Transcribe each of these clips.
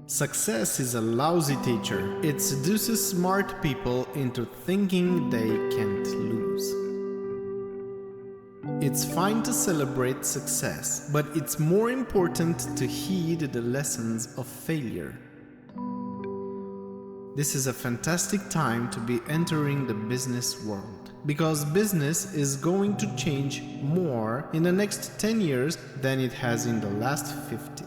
Success is a lousy teacher. It seduces smart people into thinking they can't lose. It's fine to celebrate success, but it's more important to heed the lessons of failure. This is a fantastic time to be entering the business world, because business is going to change more in the next 10 years than it has in the last 50.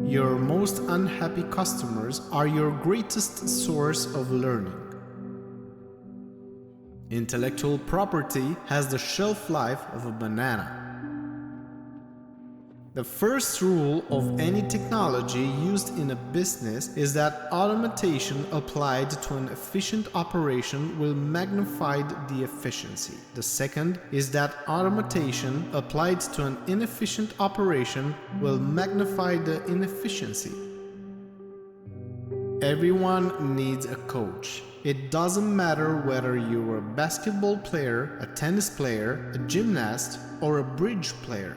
Your most unhappy customers are your greatest source of learning. Intellectual property has the shelf life of a banana. The first rule of any technology used in a business is that automation applied to an efficient operation will magnify the efficiency. The second is that automation applied to an inefficient operation will magnify the inefficiency. Everyone needs a coach. It doesn't matter whether you're a basketball player, a tennis player, a gymnast, or a bridge player.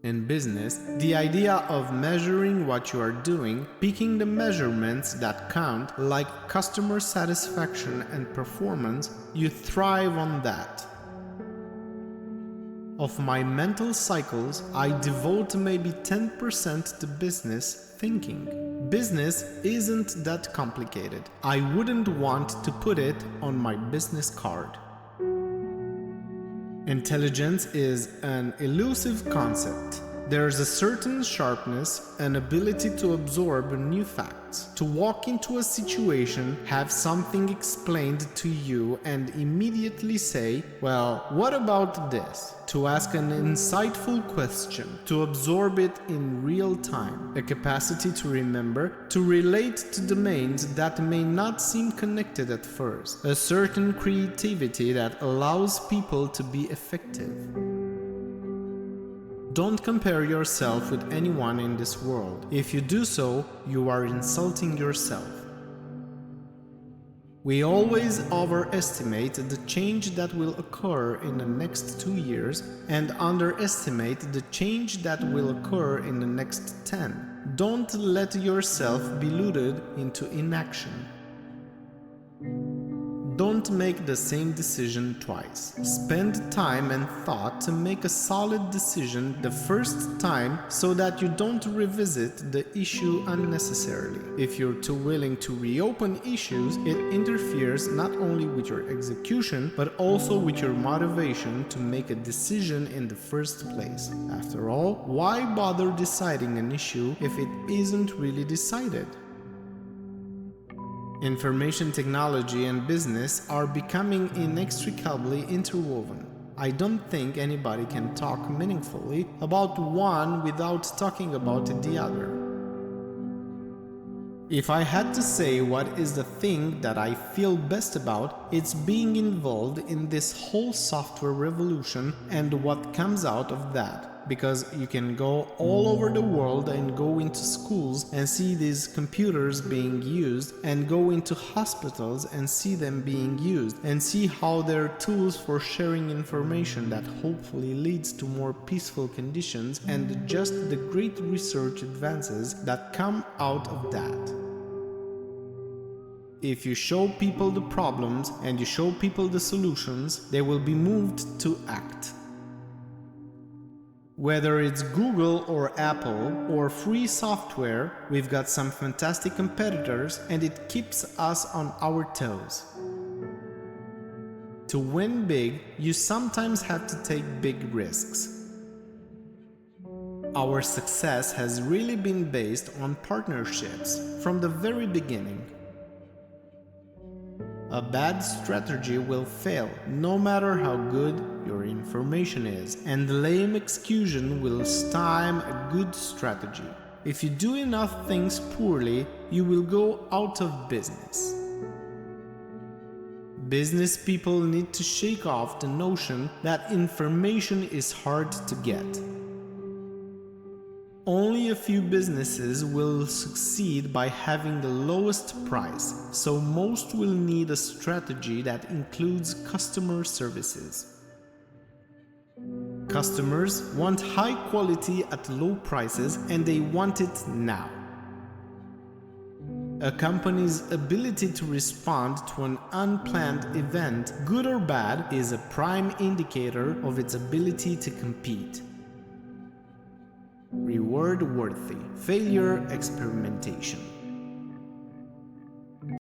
In business, the idea of measuring what you are doing, picking the measurements that count, like customer satisfaction and performance, you thrive on that. Of my mental cycles, I devote maybe 10% to business thinking. Business isn't that complicated. I wouldn't want to put it on my business card. Intelligence is an elusive concept. There's a certain sharpness, an ability to absorb new facts, to walk into a situation, have something explained to you and immediately say, well, what about this? To ask an insightful question, to absorb it in real time, a capacity to remember, to relate to domains that may not seem connected at first, a certain creativity that allows people to be effective. Don't compare yourself with anyone in this world. If you do so, you are insulting yourself. We always overestimate the change that will occur in the next 2 years and underestimate the change that will occur in the next 10. Don't let yourself be lured into inaction. Don't make the same decision twice. Spend time and thought to make a solid decision the first time so that you don't revisit the issue unnecessarily. If you're too willing to reopen issues, it interferes not only with your execution, but also with your motivation to make a decision in the first place. After all, why bother deciding an issue if it isn't really decided? Information technology and business are becoming inextricably interwoven. I don't think anybody can talk meaningfully about one without talking about the other. If I had to say what is the thing that I feel best about, it's being involved in this whole software revolution and what comes out of that. Because you can go all over the world and go into schools and see these computers being used, and go into hospitals and see them being used, and see how they're tools for sharing information that hopefully leads to more peaceful conditions and just the great research advances that come out of that. If you show people the problems and you show people the solutions, they will be moved to act. Whether it's Google or Apple or free software, we've got some fantastic competitors and it keeps us on our toes. To win big, you sometimes have to take big risks. Our success has really been based on partnerships from the very beginning. A bad strategy will fail, no matter how good your information is, and lame execution will stymie a good strategy. If you do enough things poorly, you will go out of business. Business people need to shake off the notion that information is hard to get. Only a few businesses will succeed by having the lowest price, so most will need a strategy that includes customer services. Customers want high quality at low prices and they want it now. A company's ability to respond to an unplanned event, good or bad, is a prime indicator of its ability to compete. Reward-worthy. Failure experimentation.